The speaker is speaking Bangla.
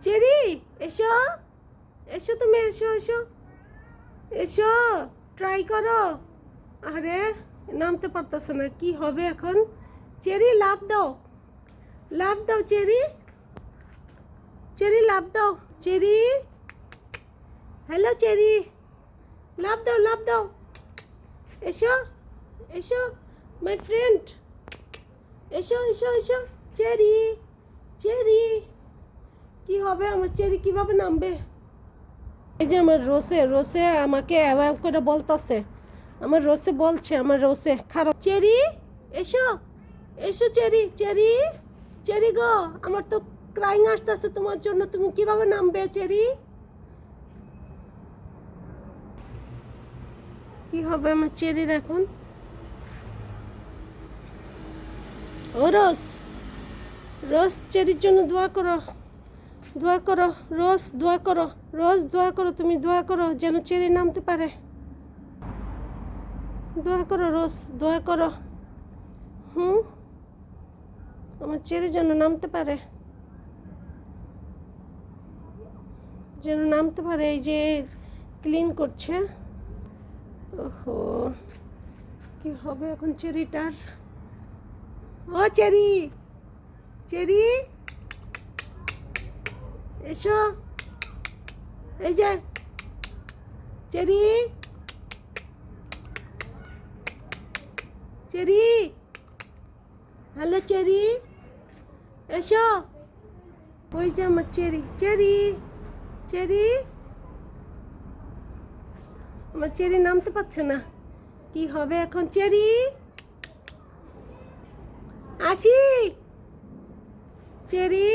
চেরি, এসো এসো, তুমি এসো এসো এসো, ট্রাই করো। আরে নামতে পারতেছে না, কি হবে এখন? চেরি লাফ দাও, লাফ দাও চেরি, চেরি লাফ দাও। চেরি, হ্যালো চেরি, লাফ দাও লাফ দাও। এসো এসো মাই ফ্রেন্ড, এসো এসো এসো। চেরি, চেরি, কি হবে আমার চেরি, কিভাবে নামবে? এই যে আমার রোসে, রোসে আমাকে অ্যাভয়েড করে বলতেছে, আমার রোসে বলছে, আমার রোসে খারাপ। চেরি এসো এসো, চেরি চেরি, চেরি গো, আমার তো ক্রাইং আসতেছে তোমার জন্য, তুমি কিভাবে নামবে চেরি? কি হবে আমার চেরির এখন? ও রোজ, রোজ চেরির জন্য দোয়া করো, দোয়া করো রোজ, দোয়া করো রোজ, দোয়া করো, তুমি দোয়া করো যেন চেরি নামতে পারে। দোয়া করো রোজ, দোয়া করো। আমার চেরি যেন নামতে পারে, যেন নামতে পারে। এই যে ক্লিন করছে। ওহো, কি হবে এখন চেরিটার? ও চেরি, চেরি এসো, এই যে চেরি, চেরি, হ্যালো চেরি, এসো। ওই যে আমার চেরি, চেরি, চেরি, আমার চেরি নামতে পারছে না, কি হবে এখন? চেরি, আসি চেরি।